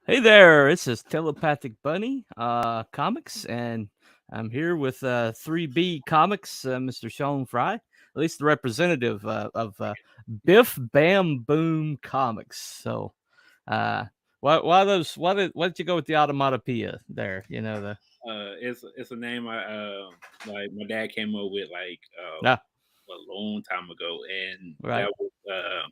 Hey there, this is Telepathic Bunny Comics, and I'm here with 3B Comics, Mr. Sean Fry, at least the representative of Biff Bam Boom Comics. So, uh, why did you go with the automatopoeia there? You know, the, It's a name I like my dad came up with like yeah, a long time ago, and right. that was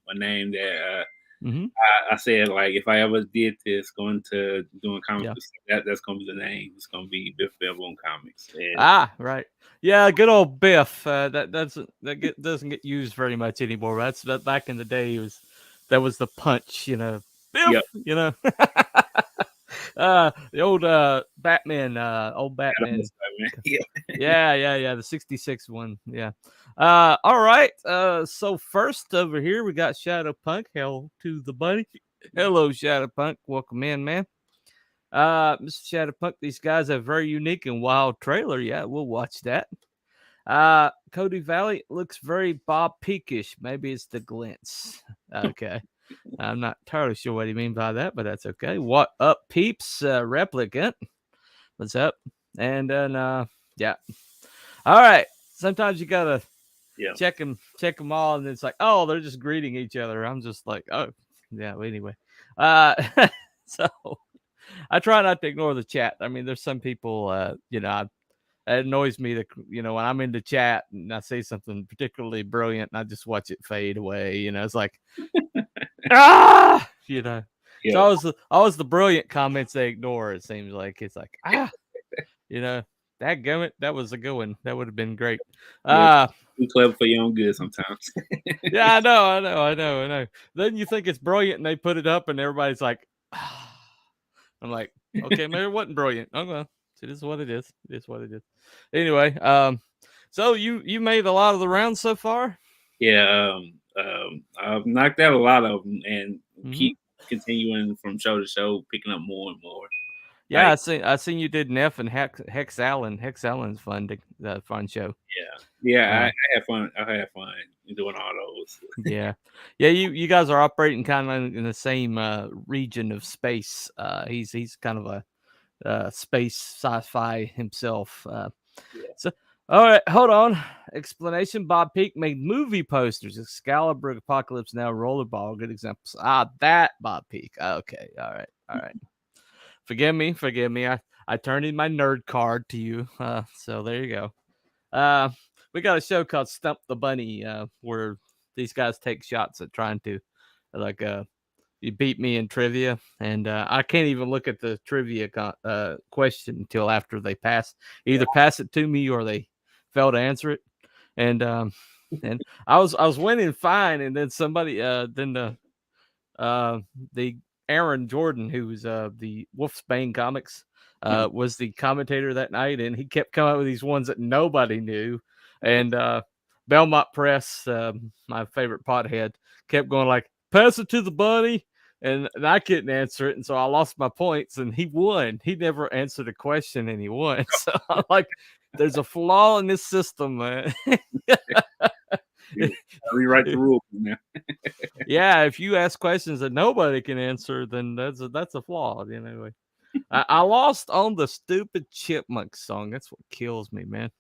a name that Mm-hmm. I said like if I ever did this, going to doing comic Yeah. books, that's gonna be the name. It's gonna be Biff Bevel Comics, and Ah, right. Yeah, good old Biff. Doesn't get used very much anymore. That back in the day that was the punch, yep, Biff, the old Batman, old Adam Batman. was like, man, yeah, Yeah, the 66 one. Yeah. All right. So first over here we got Shadow Punk. Hell to the buddy. Hello, Shadow Punk. Welcome in, man. Mr. Shatterpunk, these guys have a very unique and wild trailer. Yeah, we'll watch that. Cody Valley looks very Bob Peakish. Maybe it's the glints. Okay. I'm not entirely sure what you mean by that, but that's okay. What up, peeps? Replicant. What's up? And then, yeah. All right. Sometimes you gotta yeah, check them all, and it's like, oh, they're just greeting each other. I'm just like, oh, yeah. Well, anyway, uh, so I try not to ignore the chat. I mean, there's some people, it annoys me that when I'm in the chat and I say something particularly brilliant, and I just watch it fade away. It's like ah, It's yeah, always the brilliant comments they ignore. It seems like it's like you know, that gummit, that was a good one. That would have been great. yeah. Uh Too clever for your own good sometimes. yeah, I know. Then you think it's brilliant, and they put it up, and everybody's like, ah. I'm like, okay, maybe it wasn't brilliant. Okay, it is what it is. It is what it is. Anyway, so you made a lot of the rounds so far. Yeah, I've knocked out a lot of them and Hmm. keep continuing from show to show, picking up more and more. Yeah, Like, I seen you did Neff and Hex Allen. Hex Allen's fun. Fun show. yeah, Uh, I had fun. I had fun doing all those. yeah, yeah. You guys are operating kind of in the same region of space. He's kind of a space sci-fi himself. Yeah, So, all right, hold on. Explanation: Bob Peak made movie posters. Excalibur, Apocalypse Now, Rollerball, good examples. That Bob Peak. Okay, all right. Forgive me. I turned in my nerd card to you. So there you go. Uh, we got a show called Stump the Bunny, where these guys take shots at trying to, like, you beat me in trivia, and I can't even look at the trivia question until after they pass. Either pass it to me or they fail to answer it. And I was winning fine, and then then the Aaron Jordan, who was the Wolfsbane Comics, uh, was the commentator that night, and he kept coming up with these ones that nobody knew. And Belmont Press, my favorite pothead, kept going like, "Pass it to the bunny," and I couldn't answer it, and so I lost my points, and he won. He never answered a question, and he won. So I'm like, "There's a flaw in this system, man." yeah. I rewrite the rules now. Yeah, if you ask questions that nobody can answer, then that's a flaw. Anyway, I lost on the stupid chipmunk song. That's what kills me, man.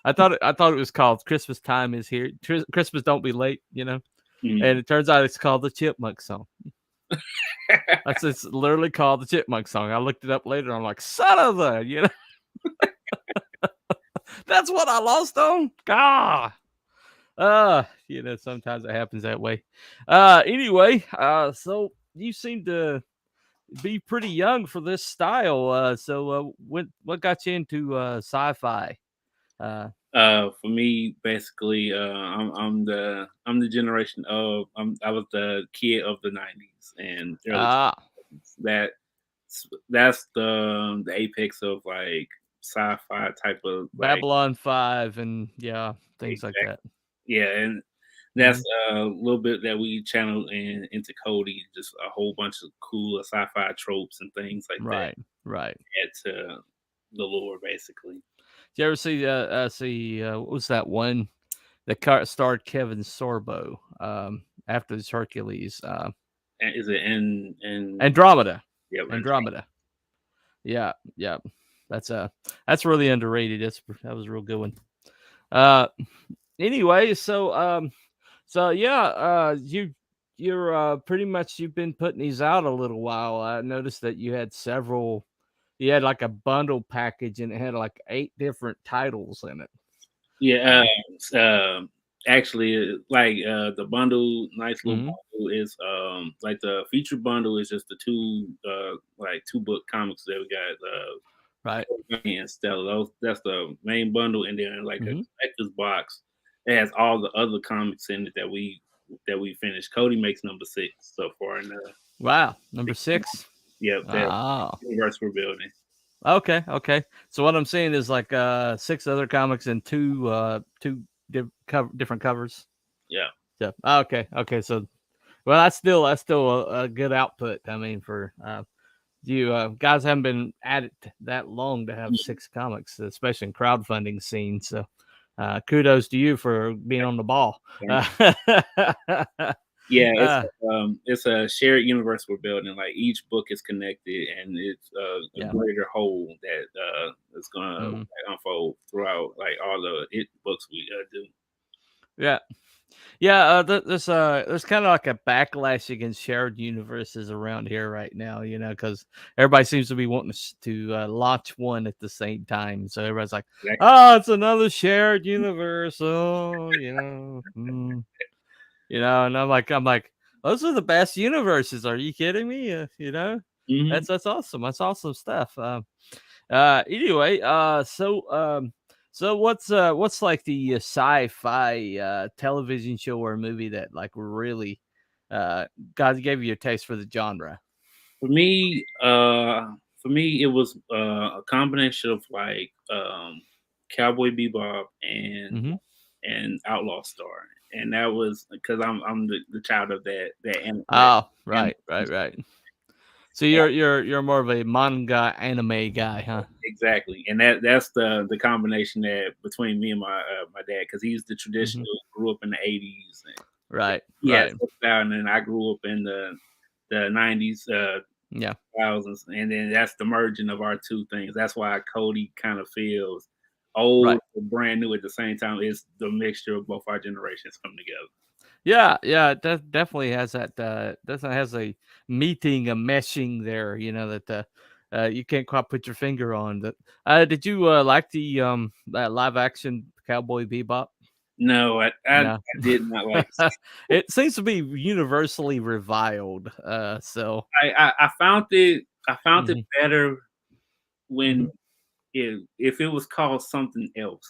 I thought it was called "Christmas Time Is Here." Christmas Don't Be Late, Mm. and it turns out it's called the Chipmunk Song. It's literally called the Chipmunk Song. I looked it up later. I'm like, son of a. That's what I lost on. God. Sometimes it happens that way. Anyway, so you seem to be pretty young for this style. What got you into sci-fi? Uh, For me, basically, I'm the generation of I was the kid of the '90s and early ah, 2000s. That's the apex of like sci-fi type of like Babylon 5 and yeah, things like exact that. yeah, and that's Mhm. a little bit that we channeled into Cody, just a whole bunch of cool sci-fi tropes and things like that Right, right. add to the lore, basically. Did you ever see what was that one that starred Kevin Sorbo after this Hercules? And is it in Andromeda. Yep. Andromeda. Yeah, yeah. That's really underrated. That was a real good one. Anyway, so yeah, you're pretty much you've been putting these out a little while. I noticed that you had several. You had like a bundle package, and it had like 8 different titles in it. Yeah. Actually, like the bundle, nice little Mhm. bundle is like the feature bundle is just the two like 2 book comics that we got Right. Valiant and Stella. That's the main bundle, and then like a Mhm. collector's box. It has all the other comics in it that we finished. Cody makes number 6 so far in the Wow, number 6. yep that Oh. universe we're building. Okay, okay. So what I'm seeing is like 6 other comics and 2 different covers. Yeah. So okay, okay. So well, that's still a good output. I mean, for you guys haven't been at it that long to have 6 comics, especially in crowdfunding scene. So kudos to you for being on the ball. Yeah, Uh, it's a shared universe we're building. Like each book is connected, and it's a yeah. greater whole that is gonna Mhm. unfold throughout like all the books we do. Yeah. Yeah, there's kind of like a backlash against shared universes around here right now, because everybody seems to be wanting to launch one at the same time. So everybody's like, Like, "Oh, it's another shared universe." Oh, and I'm like, those are the best universes. Are you kidding me? mhm. That's awesome. That's awesome stuff. Anyway, so what's like the sci-fi television show or movie that like really uh God gave you a taste for the genre? For me, it was a combination of like Cowboy Bebop Hmm. and Outlaw Star, and that was because I'm the child of that Oh, anim- right, right, right. So you're more of a manga anime guy, huh? exactly, and that's the combination that between me and my dad, because he's the Hmm. traditional grew up in the '80s, and Right, he has right. such style, and then I grew up in the '90s, Yeah, thousands, and then that's the merging of our two things. That's why Cody kind of feels old right. but brand new at the same time. It's the mixture of both our generations come together. Yeah, yeah, it definitely has that. Definitely has a meeting, a meshing there. That you can't quite put your finger on. That did you like the that live action Cowboy Bebop? No, I No, did not like. it seems to be universally reviled. So I found it hmm. better when Hmm. if it was called something else.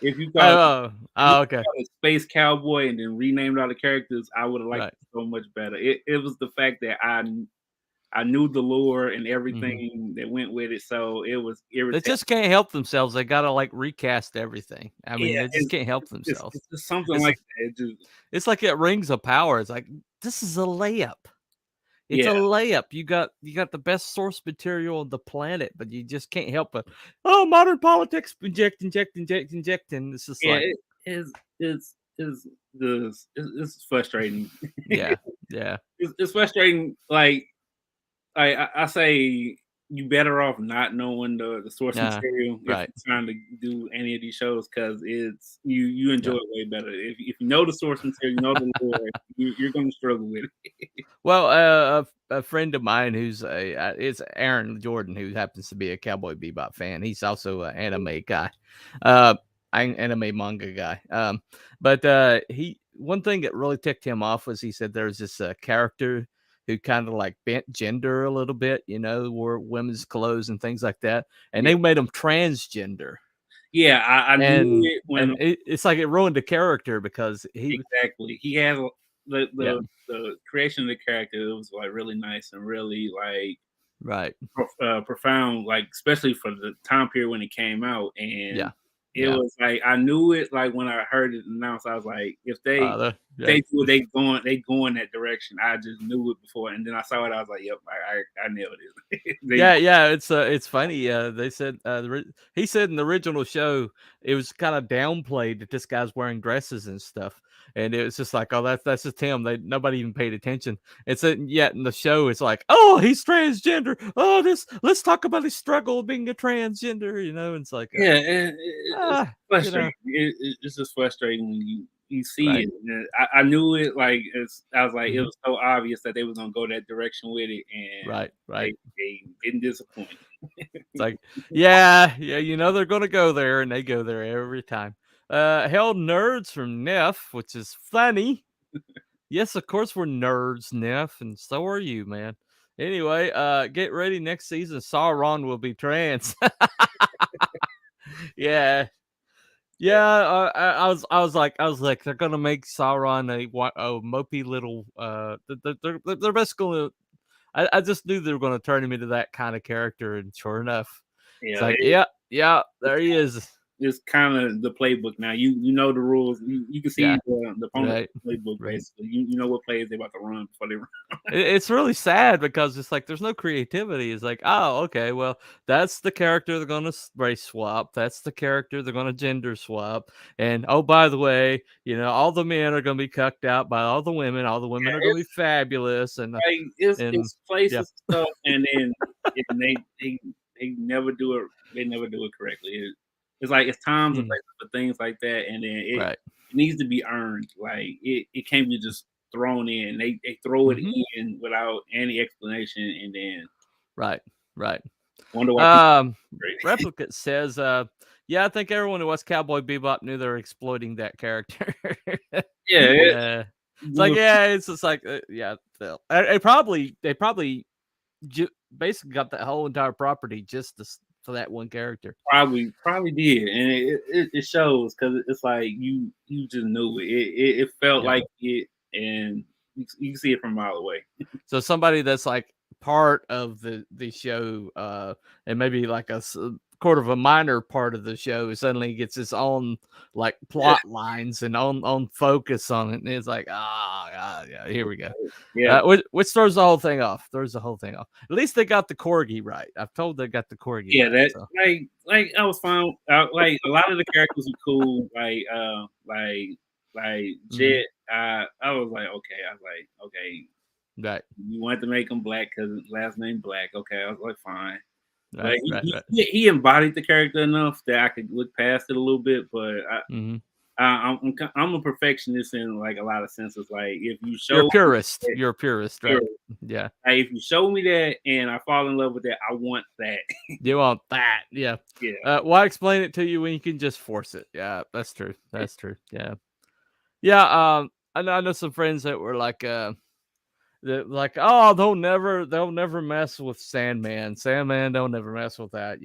if you called Oh, if you okay, called it Space Cowboy and then renamed all the characters, I would have liked right. it so much better. It was the fact that I knew the lore and Hmm. everything that went with it, so it was They irritating. just can't help themselves. They gotta like recast everything. I Yeah, mean, they just can't help themselves. it's just something It's like that. It just it's like it Rings of Power. It's like this is a layup. It's a yeah, layup. You got the best source material on the planet, but you just can't help it. Oh, modern politics, inject, inject, inject, inject, and it's just yeah. like, It's frustrating. yeah, yeah, It's frustrating. Like I say, you better off not knowing the source yeah, material if right, you're trying to do any of these shows because it's you enjoy yeah. it way better if you know the source material, you know the lore, you're going to struggle with it. Well, a friend of mine who's it's Aaron Jordan, who happens to be a Cowboy Bebop fan. He's also an anime guy, uh, an anime manga guy. But he one thing that really ticked him off was he said there was this character who kind of like bent gender a little bit, wore women's clothes and things like that, and Yeah, they made him transgender, yeah. I knew and it when it's like it ruined the character because exactly he had the yeah, the the creation of the character. It was like really nice and really like right, profound, like especially for the time period when it came out, and yeah, it yeah. was like I knew it like when I heard it announced. I was like, if they they going that direction. I just knew it before, and then I saw it. I was like, "Yep, I nailed it." Yeah. It's funny. They said he said in the original show it was kind of downplayed that this guy's wearing dresses and stuff, and it was just like, oh, that's just him. Nobody even paid attention. It's yet in the show, it's like, oh, he's transgender. Oh, let's talk about his struggle of being a transgender. And it's like, Yeah, and it's you know, frustrating. It's just frustrating when you see right. it. And I knew it. Like I was like, it Mhm. was so obvious that they was gonna go that direction with it, and Right. they didn't disappoint. It's like, yeah, they're gonna go there, and they go there every time. Hell, nerds from Neff, which is funny. Yes, of course we're nerds, Neff, and so are you, man. Anyway, get ready. Next season, Sauron will be trans. Yeah, Yeah, yeah. I was like, they're gonna make Sauron a mopey little. They're basically. I just knew they were gonna turn him into that kind of character, and sure enough, it's yeah. like, yeah, there he is. It's kind of the playbook now. You know the rules. You can see Yeah, the opponent's right, playbook right. basically. You know what plays they're about to run before they run. It's really sad because it's like there's no creativity. It's like, oh, okay, well, that's the character they're gonna race swap. That's the character they're gonna gender swap. And oh, by the way, all the men are gonna be cucked out by all the women. All the women are gonna be fabulous. And Like and it's yeah, places stuff, and then they never do it. They never do it correctly. It's like it's times and mm, places for things like that, and then right. it needs to be earned. Like it can't be just thrown in. They throw it Hmm. in without any explanation, and then Right, right. wonder why people Um, are great. Replicate says, yeah, I think everyone who watched Cowboy Bebop knew they were exploiting that character. Yeah, It's like, yeah, it's just like, yeah, they probably basically got that whole entire property just for that one character. probably did, and it shows because it's like you just knew it. It felt Yeah. like it, and you can see it from a mile away. So somebody that's like part of the show, and maybe like sort of a minor part of the show, suddenly gets its own like Yeah, plot lines and on focus on it, and it's like, yeah, here we go. yeah, Which throws the whole thing off. Throws the whole thing off. At least they got the corgi right. I've told they got the corgi yeah. right. That So like I was fine. Like a lot of the characters were cool. Like mhm. Jet. I was like, okay. I was like, okay. Right, You wanted to make him black because his last name Black. Okay, I was like, fine. Like right. he embodied the character enough that I could look past it a little bit, but Hmm. I'm a perfectionist in like a lot of senses. Like if you You're a show me purist. that, You're a purist, you're- right? Yeah. like, if you show me that and I fall in love with that, I want that. You want that, yeah. Yeah, Why explain it to you when you can just force it? Yeah, that's true. That's true. Yeah, yeah. I know some friends that were like, oh, they'll never mess with Sandman. Sandman, they'll never mess with that.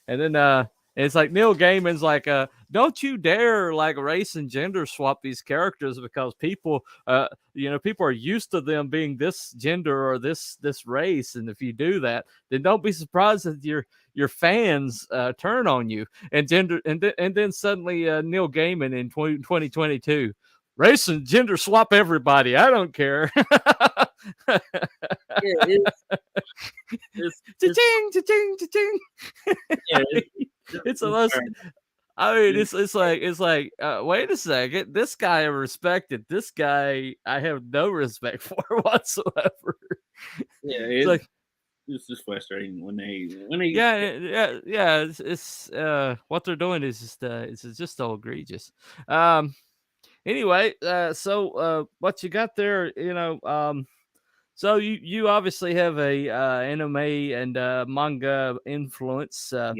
And then it's like Neil Gaiman's like, don't you dare like race and gender swap these characters because people are used to them being this gender or this race, and if you do that, then don't be surprised that your fans turn on you and then suddenly Neil Gaiman in 2022 race and gender swap everybody. I don't care. yeah. It's Cha-ching, cha-ching, cha-ching. yeah. It's almost. I mean, it's like. Wait a second. This guy I respected. This guy I have no respect for whatsoever. Yeah, It's like, it's just frustrating when they yeah. It's what they're doing is just so egregious. Anyway, so what you got there, so you obviously have a anime and manga influence. yeah.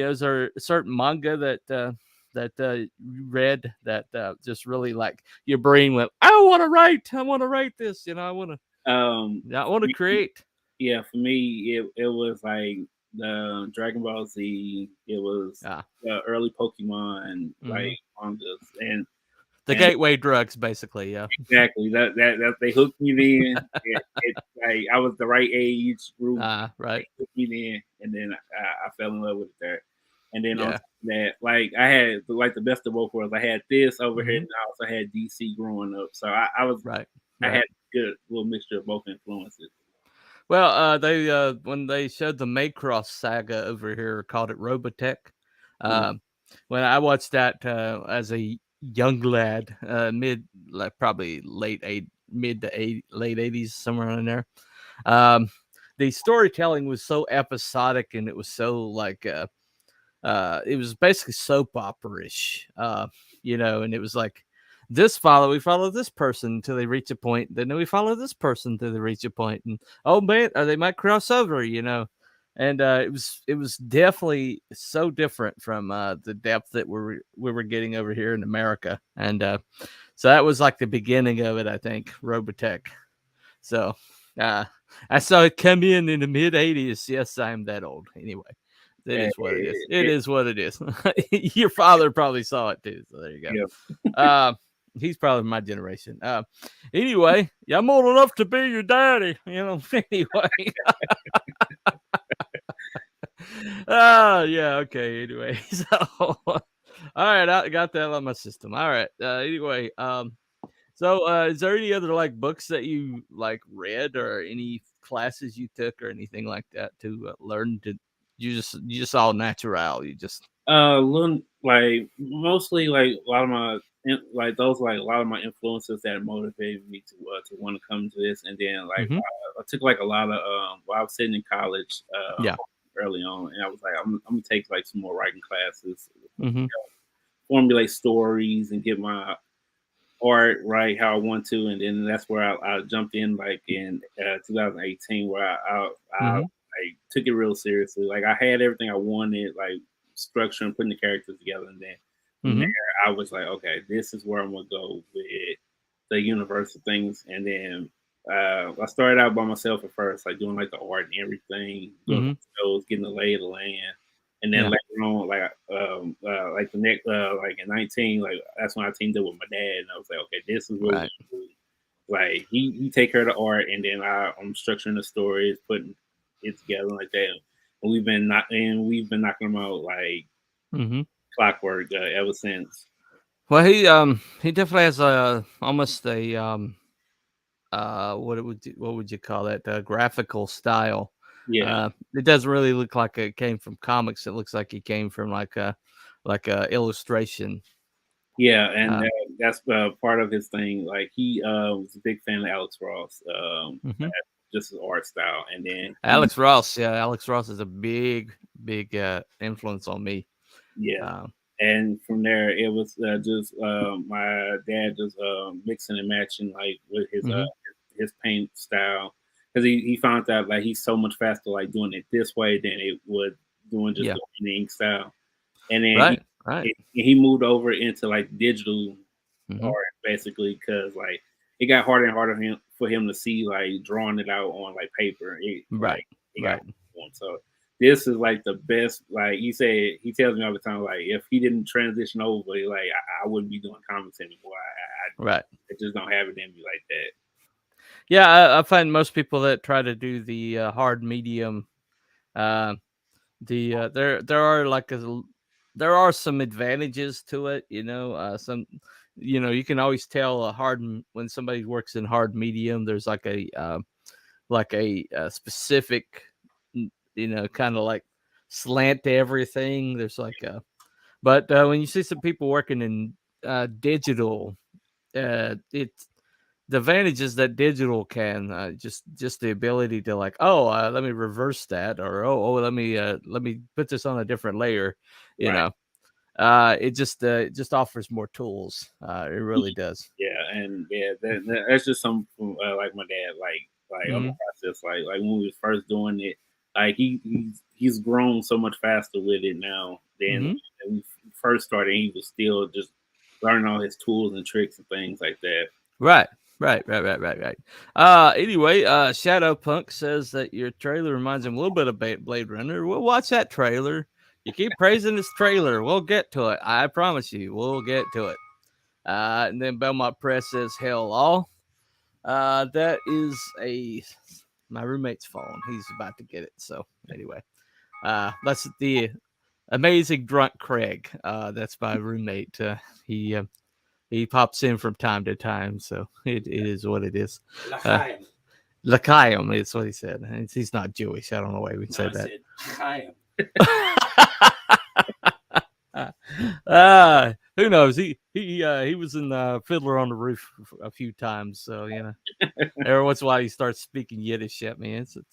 Is there a certain manga that you read that just really like your brain went, I want to write this, Um, I want to create. yeah, for me, it was like the Dragon Ball Z. It was Ah, the early Pokemon like mhm. mangas, and The gateway drugs, basically. Yeah. exactly that they hooked me in. It like I was the right age group. Right. They hooked me in, and then I fell in love with it there. And then on Yeah. top of that, like I had like the best of both worlds. I had this over here, Hmm. and I also had DC growing up. So Right. I had Right. a good little mixture of both influences. Well, they when they showed the Maycross saga over here, called it Robotech. Mm. Um, when I watched that as a young lad, mid like probably mid to late '80s, somewhere in there. Um, the storytelling was so episodic, and it was so like it was basically soap opera-ish, and it was like we follow this person until they reach a point, then we follow this person until they reach a point, and oh man, they might cross over, and it was definitely so different from the depth that we were getting over here in America, and so that was like the beginning of it, I think, Robotech. So uh, I saw it come in the mid '80s. Yes, I'm that old. Anyway, it And is what it is. It is what it is. Your father probably saw it too. So there you go. yeah, Uh, he's probably my generation. Anyway, yeah, I'm old enough to be your daddy. Anyway. Yeah. Okay. Anyway, so all right, I got that on my system. All right. Anyway, so, is there any other like books that you like read, or any classes you took, or anything like that to learn? To you just all natural. You just little, like mostly like a lot of my like those like a lot of my influences that motivated me to want to come to this, and then like hmm I took like a lot of while I was sitting in college yeah. early on, and I was like I'm gonna take like some more writing classes, hmm formulate stories, and get my art right how I want to, and then that's where I jumped in like in 2018, where hmm I took it real seriously. Like I had everything I wanted, like structure and putting the characters together, and then from there hmm I was like, okay, this is where I'm gonna go with the universal things, and then. I started out by myself at first, like doing like the art and everything, doing hmm shows, getting the lay of the land, and then Yeah. later on, like the next, like in 19, like that's when I teamed up with my dad, and I was like, okay, this is what we're Right. gonna do. Like he take care of the art, and then I'm structuring the stories, putting it together like that. And we've been knocking them out like hmm clockwork ever since. Well, he definitely has a almost a what would you call that, graphical style. Yeah, It doesn't really look like it came from comics. It looks like it came from like a illustration. yeah, and Uh, that's part of his thing. Like he was a big fan of Alex Ross, mhm. just his art style, and then he Alex Ross, yeah, Alex Ross is a big influence on me. yeah. Um, And from there, it was just my dad just mixing and matching like with mhm. his paint style, because he found out like he's so much faster like doing it this way than it would doing just Yeah, the ink style. And then right, right. he moved over into like digital Mhm. art basically, because like it got harder and harder for him to see like drawing it out on like paper. Right, It got right, harder for him. So this is like the best. Like he tells me all the time, like if he didn't transition over, like I wouldn't be doing comics anymore. right. I just don't have it in me like that. Yeah, I find most people that try to do the hard medium, uh, there are there are some advantages to it. You can always tell when somebody works in hard medium. There's like a specific, kind of like slant to everything. There's but when you see some people working in digital, it's the advantage is that digital can just the ability to like, oh, let me reverse that, or oh, let me put this on a different layer, you Right. know. It just offers more tools. It really does. Yeah, and yeah, that's just something from like my dad, like on the Hmm. process, like when we was first doing it, like he's grown so much faster with it now than Hmm. when we first started. He was still just learning all his tools and tricks and things like that. Right. Right. Anyway, Shadow Punk says that your trailer reminds him a little bit of Blade Runner. We'll watch that trailer. You keep praising this trailer. We'll get to it. I promise you, we'll get to it. And then Belmont Press says hell all. That is my roommate's phone. He's about to get it. So anyway, that's the Amazing drunk Craig. That's my roommate. He he pops in from time to time, so it is what it is. L'chaim. L'chaim is what he said. He's not Jewish. I don't know why we'd say that. Said Chaim. Who knows? He was in Fiddler on the Roof a few times, so you know. Every once in a while, he starts speaking Yiddish at me. It's a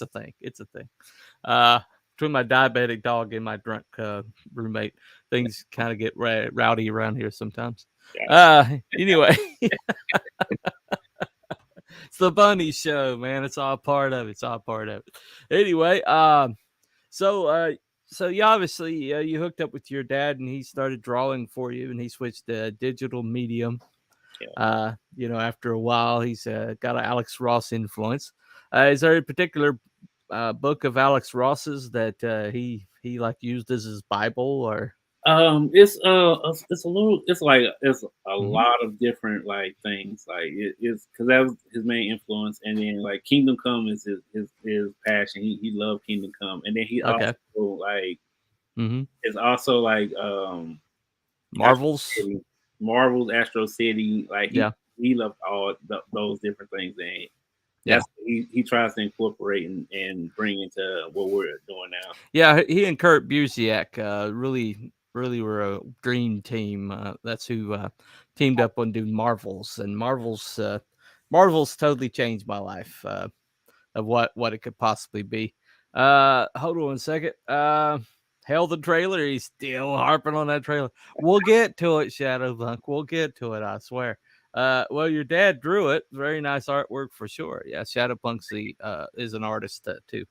thing. It's a thing. Between my diabetic dog and my drunk roommate, things kind of get rowdy around here sometimes. Anyway, it's the Bunny Show, man. It's all part of it. It's all part of it. Anyway, so you obviously you hooked up with your dad and he started drawing for you and he switched to digital medium. You know, after a while, he's got an Alex Ross influence. Is there a particular book of Alex Ross's that he like used as his Bible or? It's a little, it's like it's a lot of different like things. Like it's because that was his main influence, and then like Kingdom Come is his passion. He loved Kingdom Come, and then he also like it's also like Marvel's Astro City. Like he loved all those different things, and he tries to incorporate and bring into what we're doing now. Yeah, he and Kurt Busiek really were a dream team. That's who teamed up on doing Marvels, and Marvels totally changed my life of what it could possibly be. Hold on a second. Hell, the trailer. He's still harping on that trailer. We'll get to it, Shadowpunk. We'll get to it. I swear. Well, your dad drew it. Very nice artwork for sure. Yeah, Shadowpunk is an artist too.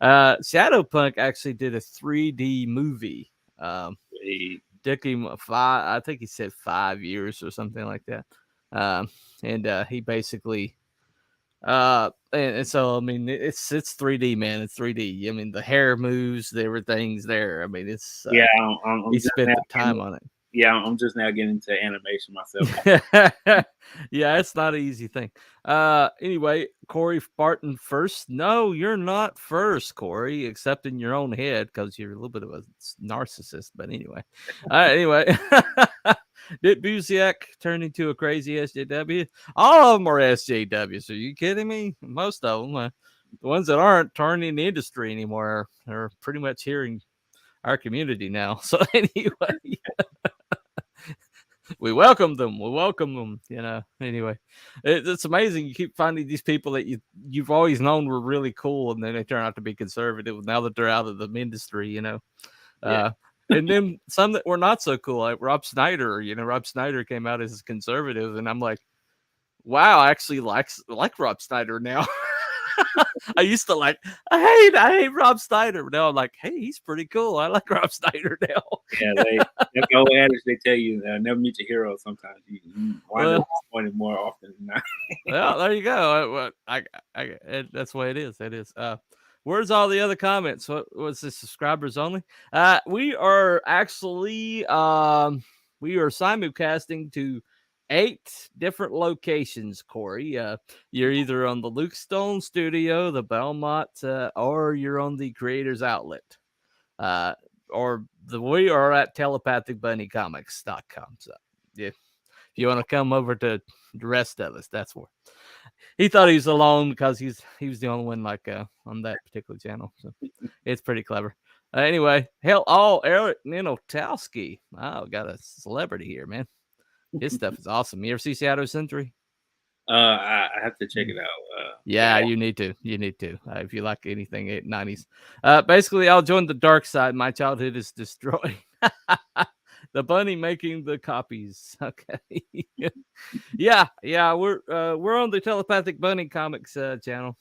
Shadowpunk actually did a 3D movie. Took him I think he said 5 years or something like that. And he basically and so I mean it's 3D, man. It's 3D. I mean the hair moves, everything's there. I mean it's he spent the time on it. Yeah, I'm just now getting into animation myself. Yeah, it's not an easy thing. Anyway, Corey Barton first. No, you're not first, Corey, except in your own head because you're a little bit of a narcissist. But anyway, did Busiek turn into a crazy SJW? All of them are SJWs. Are you kidding me? Most of them, the ones that aren't turning the industry anymore, are pretty much here in our community now. So anyway. We welcome them. You know. Anyway, it's amazing. You keep finding these people that you've always known were really cool, and then they turn out to be conservative. Now that they're out of the industry, you know. And then some that were not so cool, like Rob Schneider. You know, Rob Schneider came out as conservative, and I'm like, wow, I actually like Rob Schneider now. I used to I hate Rob Schneider. But now I'm like, hey, he's pretty cool. I like Rob Schneider now. Yeah, that's the old adage they tell you, never meet your hero. Sometimes you wind up disappointed more often than not. Well, there you go. That's the way it is. It is. Where's all the other comments? What was this? Subscribers only? We are actually we are simulcasting to 8 different locations, Corey. You're either on the Luke Stone Studio, the Belmont, or you're on the Creators Outlet. We are at telepathicbunnycomics.com. So if you want to come over to the rest of us, that's where. He thought he was alone because he was the only one on that particular channel. So it's pretty clever. Anyway, Eric Ninotowski. Oh, got a celebrity here, man. His stuff is awesome. You ever see Shadow Sentry? I have to check it out. Yeah, you need to. You need to. If you like anything 90s. Basically, I'll join the dark side. My childhood is destroyed. The bunny making the copies. Okay. yeah. We're on the Telepathic Bunny Comics channel.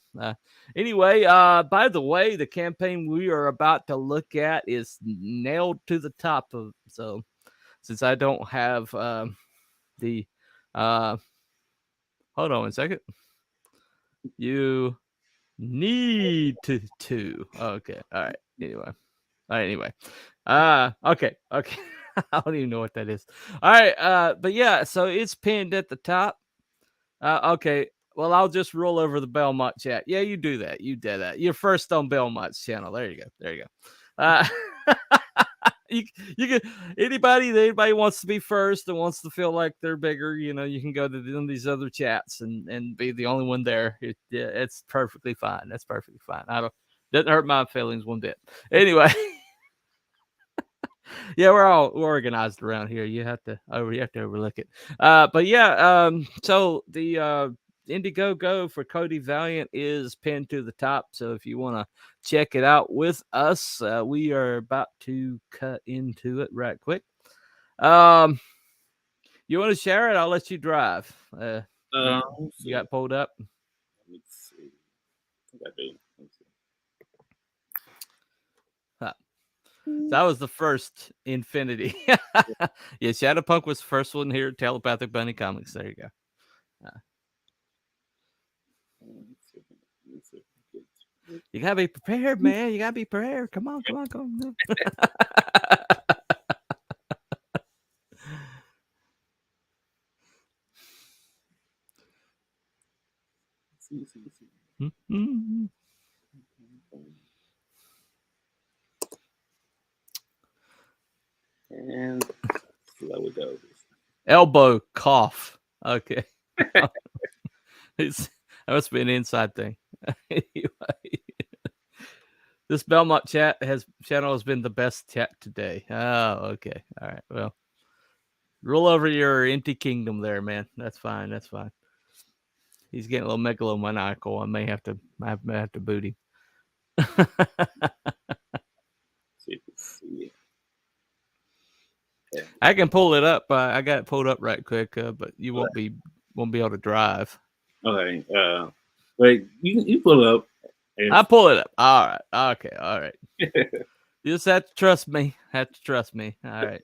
Anyway, by the way, the campaign we are about to look at is nailed to the top of. So, since I don't have hold on a second. You need to. Okay. All right. Anyway. Okay. I don't even know what that is. All right. But yeah, so it's pinned at the top. Okay. Well, I'll just roll over the Belmont chat. Yeah, you do that. You did that. You're first on Belmont's channel. There you go. you can anybody wants to be first and wants to feel like they're bigger, you can go to these other chats and be the only one there. It's perfectly fine. That's perfectly fine. I don't doesn't hurt my feelings one bit. Anyway, yeah, we're all organized around here. You have to overlook it. But yeah, so the Indiegogo for Cody Valiant is pinned to the top. So if you want to check it out with us, we are about to cut into it right quick. You want to share it? I'll let you drive. You got pulled up? Let me see. I think I do. Let me see. That was the first Infinity. Yeah, Shadowpunk was the first one here. Telepathic Bunny Comics. There you go. You gotta be prepared, man. You gotta be prepared. Come on. And see how it goes. Elbow cough. Okay. That must be an inside thing. Anyway, this Belmont channel has been the best chat today. Oh, okay. All right. Well, roll over your empty kingdom there, man. That's fine. He's getting a little megalomaniacal. I may have to boot him. See. I can pull it up. I got it pulled up right quick, but you won't be able to drive. Okay. Wait, you pull it up. I pull it up. All right. Okay. All right. You just have to trust me. All right.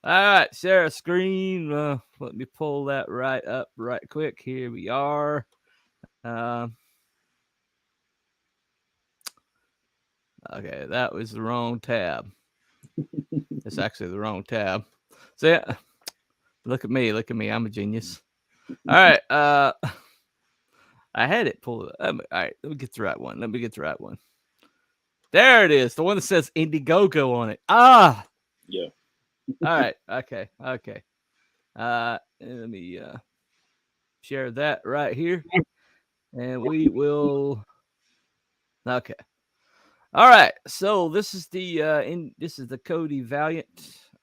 All right. Share a screen. Let me pull that right up right quick. Here we are. Okay, that was the wrong tab. It's actually the wrong tab. So yeah, look at me. I'm a genius. All right. I had it pulled up. All right, let me get the right one. There it is. The one that says Indiegogo on it. Ah. Yeah. All right. Okay. Let me share that right here. And we will. Okay. All right. So this is the Cody Valiant.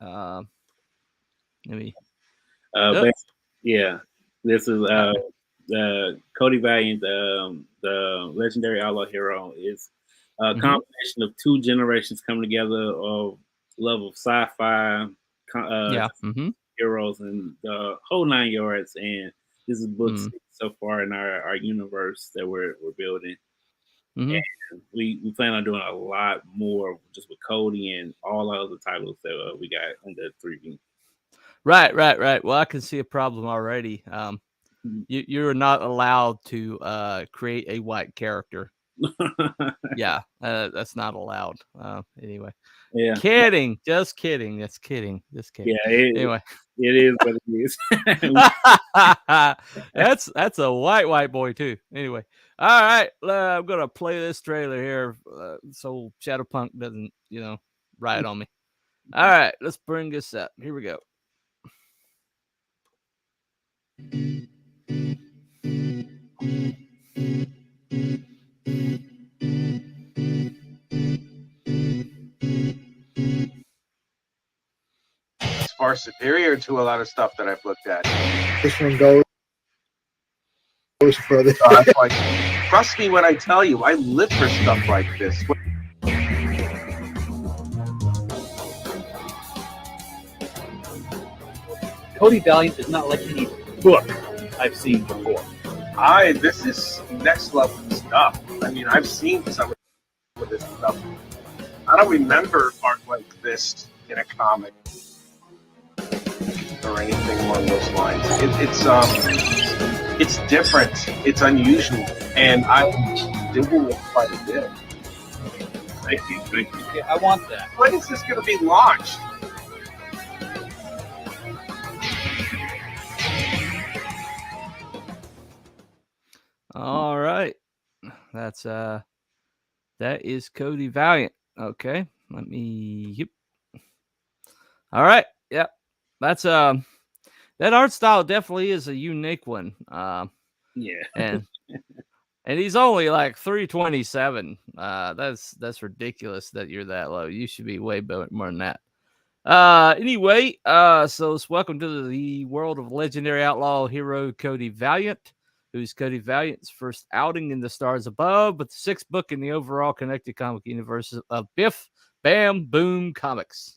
Let me. Yeah. This is Cody Valiant, the legendary outlaw hero, is a combination of two generations coming together of love of sci-fi, heroes, and the whole 9 yards. And this is book 6 so far in our universe that we're building. And we plan on doing a lot more just with Cody and all our other titles that we got under 3B. Right. Well, I can see a problem already. You're not allowed to create a white character. Yeah, that's not allowed. Anyway. Yeah. Kidding. Just kidding. Just kidding. Yeah. Anyway. It is what it is. That's a white boy too. Anyway. All right. I'm gonna play this trailer here so Shadowpunk doesn't, riot on me. All right, let's bring this up. Here we go. It's far superior to a lot of stuff that I've looked at. This one goes further. Like, trust me when I tell you, I live for stuff like this. Cody Valiant is not like any book I've seen before. This is next level stuff. I mean, I've seen some of this stuff. I don't remember art like this in a comic or anything along those lines. It's different. It's unusual, and I'm digging it quite a bit. Thank you. Yeah, I want that. When is this going to be launched? All right. That is Cody Valiant. Okay. Let me All right. Yep. That's that art style definitely is a unique one. Yeah. And he's only like 327. That's ridiculous that you're that low. You should be way more than that. Anyway, so let's welcome to the world of legendary outlaw hero Cody Valiant, who's Cody Valiant's first outing in the Stars Above, but the sixth book in the overall connected comic universe of Biff Bam Boom Comics.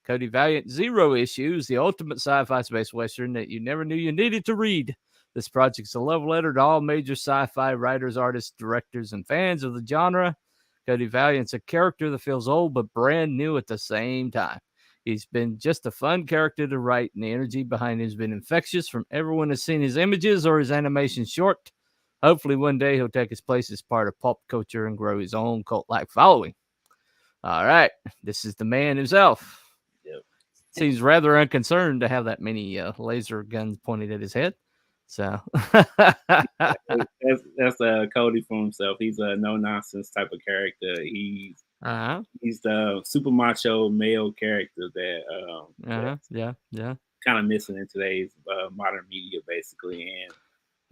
Cody Valiant Zero Issues, the ultimate sci-fi space western that you never knew you needed to read. This project's a love letter to all major sci-fi writers, artists, directors, and fans of the genre. Cody Valiant's a character that feels old but brand new at the same time. He's been just a fun character to write, and the energy behind him has been infectious from everyone who's seen his images or his animation short. Hopefully one day he'll take his place as part of pop culture and grow his own cult-like following. All right, this is the man himself. Yep. Seems rather unconcerned to have that many laser guns pointed at his head. So that's Cody for himself. He's a no nonsense type of character. He's the super macho male character that yeah kind of missing in today's modern media, basically.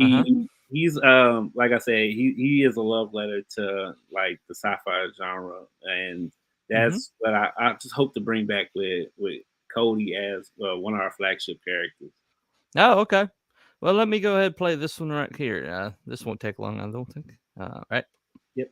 And he's like I said, he is a love letter to like the sci-fi genre, and that's what I just hope to bring back with Cody as one of our flagship characters. Oh, okay. Well, let me go ahead and play this one right here. This won't take long, I don't think. Right. Yep.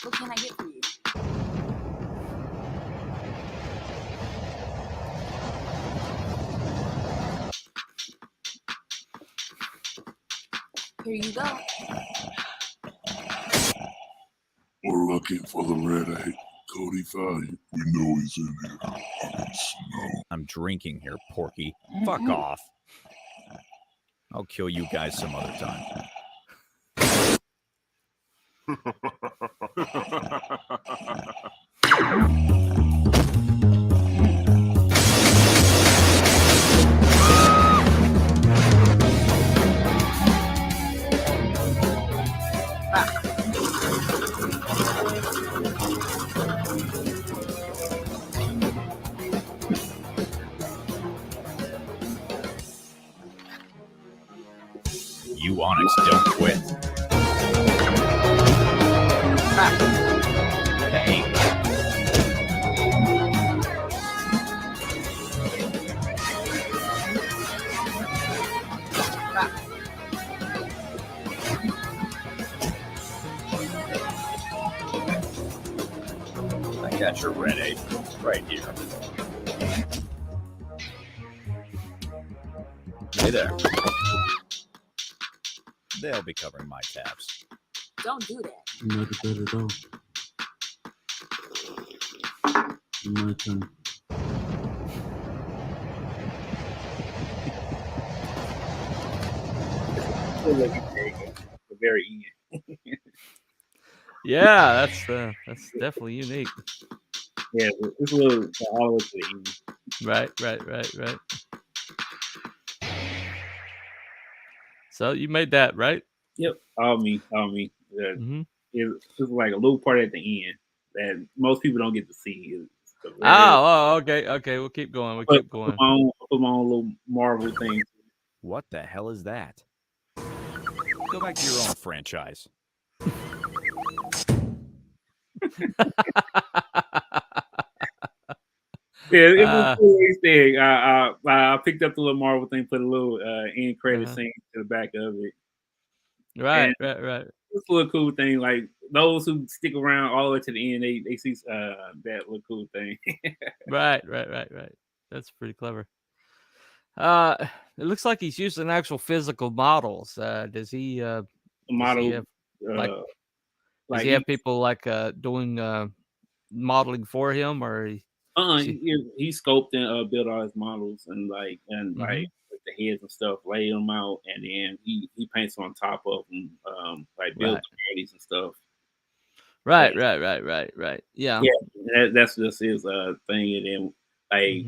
What can I get for you? Here you go. We're looking for the red-eyed Cody Valiant. We know he's in here. I'm drinking here, Porky. Fuck off. I'll kill you guys some other time. You Onyx don't quit. Hey. I got your red ape right here. Hey there. They'll be covering my tabs. Don't do that. Not bad at all. My turn. Very Yeah, that's definitely unique. Yeah, it's a little all over the end. Right. So you made that, right? Yep, all me. It's like a little part at the end that most people don't get to see. Okay. We'll keep going. Put my own little Marvel thing. What the hell is that? Go back to your own franchise. Yeah, it was cool. Thing. I picked up the little Marvel thing, put a little end credit scene to the back of it. Right. It's a little cool thing. Like those who stick around all the way to the end, they see that little cool thing. Right. That's pretty clever. It looks like he's using actual physical models. Does he? Model. Does he have people like doing modeling for him, or? He scoped and built all his models and like with the heads and stuff, laid them out, and then he paints on top of them, like build bodies and stuff. Right. Yeah. That's just his thing, and then like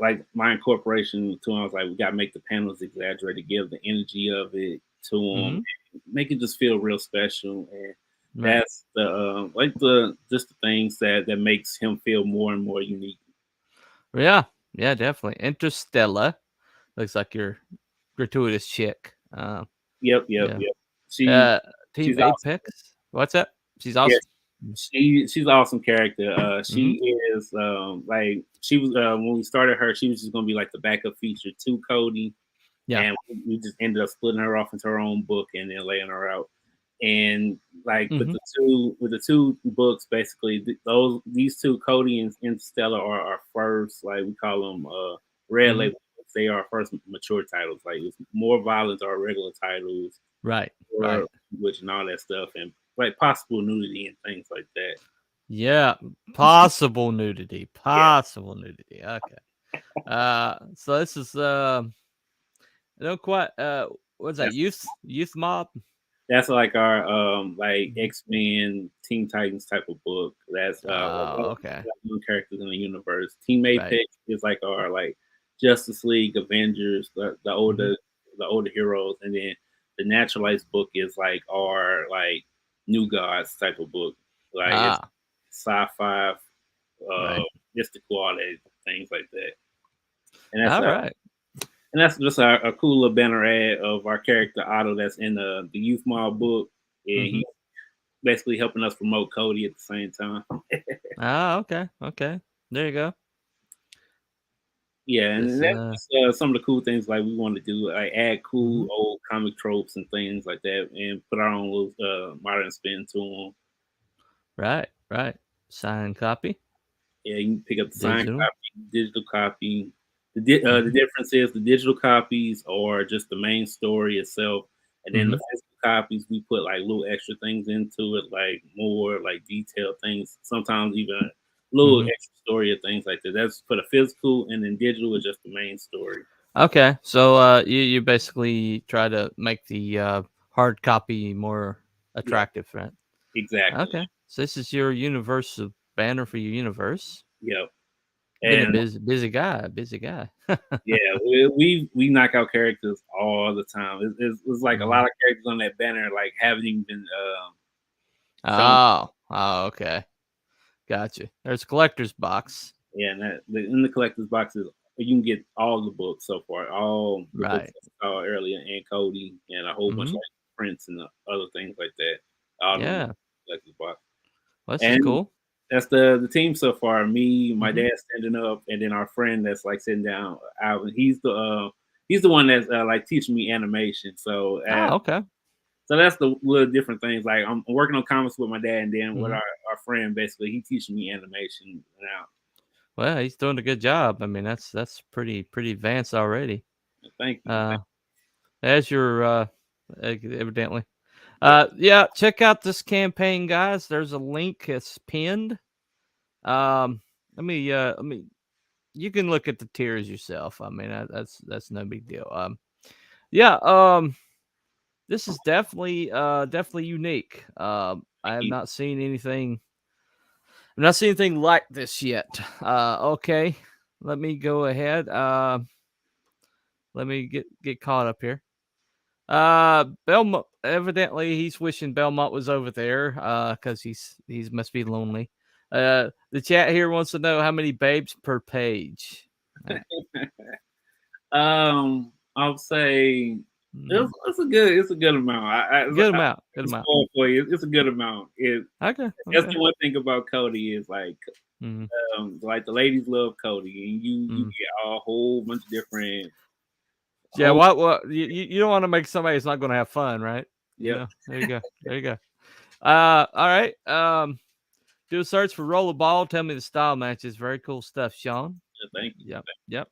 like my incorporation to him, I was like, we gotta make the panels exaggerated, give the energy of it to him, make it just feel real special. And Right. that's the like the just the things that makes him feel more and more unique. Yeah, yeah, definitely. Interstellar looks like your gratuitous chick. Yep. Yeah. She Team she's awesome. Apex. What's that? She's Yes, awesome. she's an awesome character. She Mhm. is like she was when we started her, she was just gonna be like the backup feature to Cody, Yeah. and we just ended up splitting her off into her own book and then laying her out. And like with Mhm. the two books, basically these two, Cody and Interstellar, are our first, like we call them red Mhm. label books. They are our first mature titles. Like it's more violent our regular titles, Right. or Right. which and all that stuff, and like possible nudity and things like that. Yeah. Possible nudity. Yeah, Possible nudity. Okay. So this is I don't quite what's that? that's Youth mob? that's like our like Mhm. X-Men, Teen Titans type of book. That's Oh, okay. new characters in the universe. Team Right. Apex is like our like Justice League, Avengers, Mhm. the older heroes, and then the Naturalized book is like our like New Gods type of book. Like it's Ah, sci-fi, right. mystical, all that things like that. And All right. that's just a cool little banner ad of our character Otto that's in the Youth Mob book, and Mhm. he's basically helping us promote Cody at the same time. Ah, okay. Okay. There you go. Yeah, and This that's just, some of the cool things like we want to do, like add mhm. cool old comic tropes and things like that, and put our own little modern spin to them. Right. Right. Signed copy. Yeah, you can pick up the signed Digital. copy, digital copy. The Mhm. difference is the digital copies are just the main story itself, and then the Mhm. physical copies we put like little extra things into it, like more like detailed things. Sometimes even a little Mhm. extra story or things like that. That's for the physical, and then digital is just the main story. Okay. So you basically try to make the hard copy more Yeah, attractive, right? exactly. Okay. So this is your universal banner for your universe. Yep. Been a And busy guy, busy guy. yeah, we knock out characters all the time. It's like a lot Mhm. of characters on that banner like haven't even been shown. Oh, okay. Gotcha. There's a collector's box. Yeah, and in the collector's boxes, you can get all the books so far, all the books Right. that I saw earlier, and Cody, and a whole bunch of Mhm. like prints and other things like that. All them Yeah. collector's box, Well, this is and cool. that's the team so far. Me, my Mhm. dad standing up, and then our friend that's like sitting down. Alvin, he's the one that's like teaching me animation. Oh, okay. So that's the little different things. Like I'm working on comics with my dad, and then with Mhm. our friend, basically, he teaching me animation now. Well, he's doing a good job. I mean, that's pretty advanced already. Thank you. Uh, as your evidently. Yeah. Yeah, check out this campaign, guys. There's a link. It's pinned. Um, let me. You can look at the tiers yourself. I mean, that's no big deal. Yeah. This is definitely unique. I Thank have you. not seen anything. I've not seen anything like this yet. Okay. Let me go ahead. Let me get caught up here. Belmont, evidently he's wishing Belmont was over there because he's must be lonely. The chat here wants to know how many babes per page. I'll say Mhm. it's a good amount. Good amount, I good can amount. spoil for you. It's a good amount. Okay, That's okay. the one thing about Cody is Mhm, like the ladies love Cody, and you mhm. get a whole bunch of different Yeah, whole what you don't want to make somebody that's not going to have fun, right? You yep. know, there you go, there you go. All right. Do a search for rollerball. Tell me the style matches. Very cool stuff, Sean. Thank you. Yep, yep.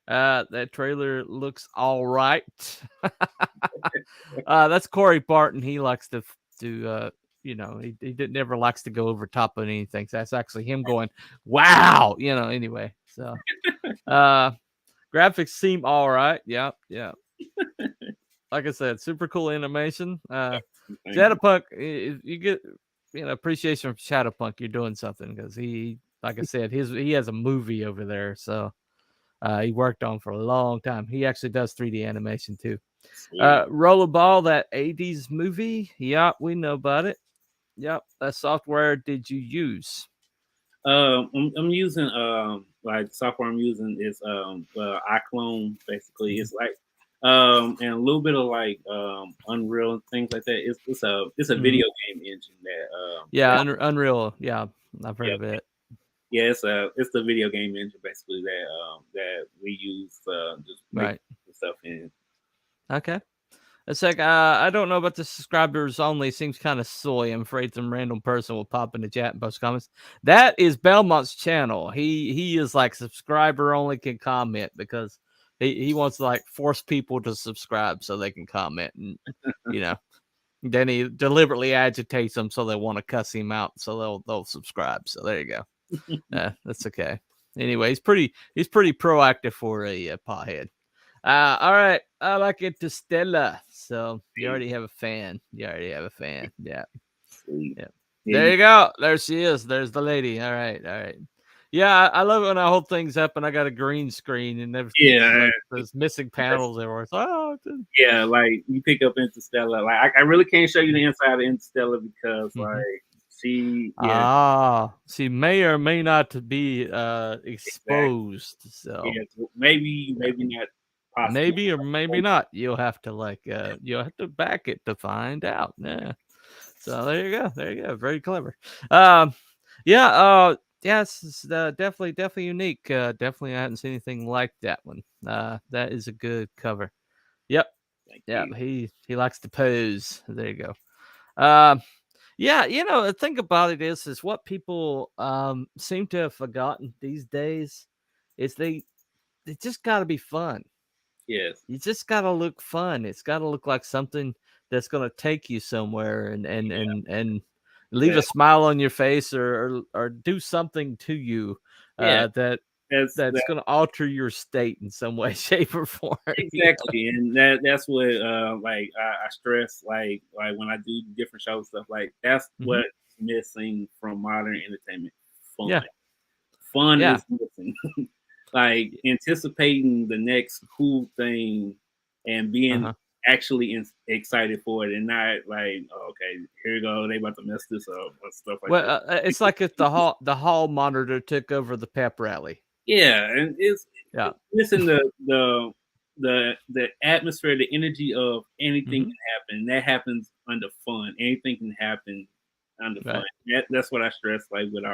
That trailer looks all right. That's Corey Barton. He likes to he never likes to go over top of anything. So that's actually him going, wow, anyway. So graphics seem all right. Yep, yeah. Like I said, super cool animation. Thank you. Shadowpunk, you get appreciation from Shadowpunk. You're doing something because he, like I said, he has a movie over there. So He worked on for a long time. He actually does 3D animation too. Sweet. Rollerball, that 80s movie. Yep, we know about it. Yep. That software did you use? I'm using like software I'm using is iClone basically. It's like and a little bit of like Unreal and things like that. It's a video game engine that Yeah, Unreal. Yeah, I've heard yeah, of it. yeah, it's the video game engine basically that we use just make Right. stuff in. Okay. It's like I don't know about the subscribers only. Seems kind of silly. I'm afraid some random person will pop in the chat and post comments. That is Belmont's channel. He is like subscriber only can comment because he wants to like force people to subscribe so they can comment, and you know, then he deliberately agitates them so they want to cuss him out so they'll subscribe. So there you go. That's okay. Anyway, he's pretty proactive for a pothead. All right. I like it to Stella. So you already have a fan. Yeah. Sweet. Yeah. There you go. There she is. There's the lady. All right. Yeah, I love it when I hold things up and I got a green screen and everything. Yeah, like, there's missing panels everywhere. So, yeah, like you pick up Interstellar. Like I really can't show you the inside of Interstellar because like she may or may not be exposed. Exactly. So yeah, maybe not. Possibly. Maybe or maybe not. You'll have to you'll have to back it to find out. Yeah. So there you go. Very clever. It's definitely unique. Definitely I hadn't seen anything like that one. That is a good cover. Yep. Thank Yeah, you. he likes to pose. There you go. Yeah, the thing about it is what people seem to have forgotten these days is they just got to be fun. Yes. You just gotta look fun. It's gotta look like something that's gonna take you somewhere and leave a smile on your face or do something to you that's gonna alter your state in some way, shape, or form. Exactly, and that's what like I stress like when I do different shows stuff like that's what's missing from modern entertainment. Fun. Fun is missing. Like anticipating the next cool thing and being actually excited for it and not like, oh, okay, here you go, they about to mess this up or stuff like that. It's like if the hall monitor took over the pep rally. Yeah, and it's missing the atmosphere, the energy of anything can happen. That happens under fun. Anything can happen under fun. That's what I stress like with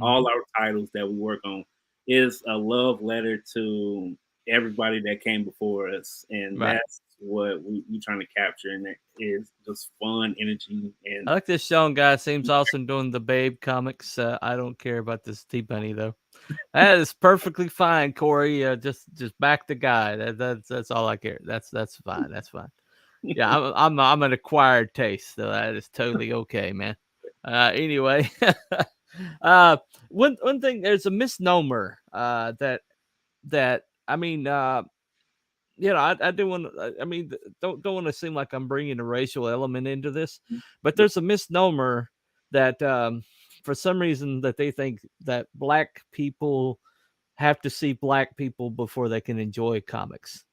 all our titles that we work on is a love letter to everybody that came before us, and that's what we trying to capture, and it is just fun energy. And I like this Sean guy. Seems awesome doing the Babe comics. I don't care about this T-Bunny though. That is perfectly fine, Corey. Just back the guy. That's all I care. That's fine. That's fine. Yeah, I'm an acquired taste, so that is totally okay, man. Anyway. One thing, there's a misnomer that I mean, I do want. I mean, don't want to seem like I'm bringing a racial element into this, but there's a misnomer that for some reason that they think that black people have to see black people before they can enjoy comics.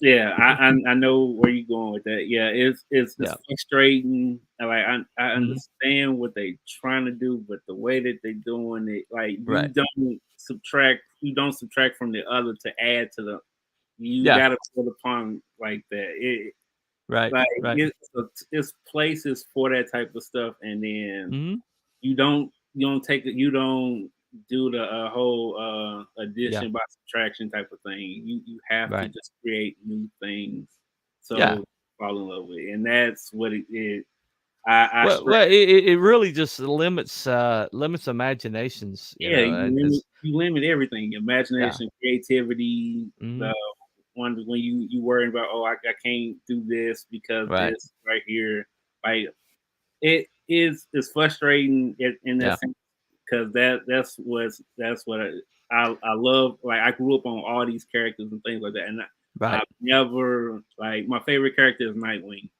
Yeah, I know where you're going with that. Yeah, it's frustrating. Like I understand what they're trying to do, but the way that they're doing it, like you don't subtract from the other to add to the. You gotta put upon like that. It's places for that type of stuff, and then you don't do the whole addition by subtraction type of thing. You have to just create new things so fall in love with it. And that's what it is. It really just limits imaginations. You limit everything: imagination, creativity. The ones when you worry about, oh, I can't do this because this right here, like it's frustrating in that sense. Because that's what I love. Like I grew up on all these characters and things like that, and I've never like my favorite character is Nightwing.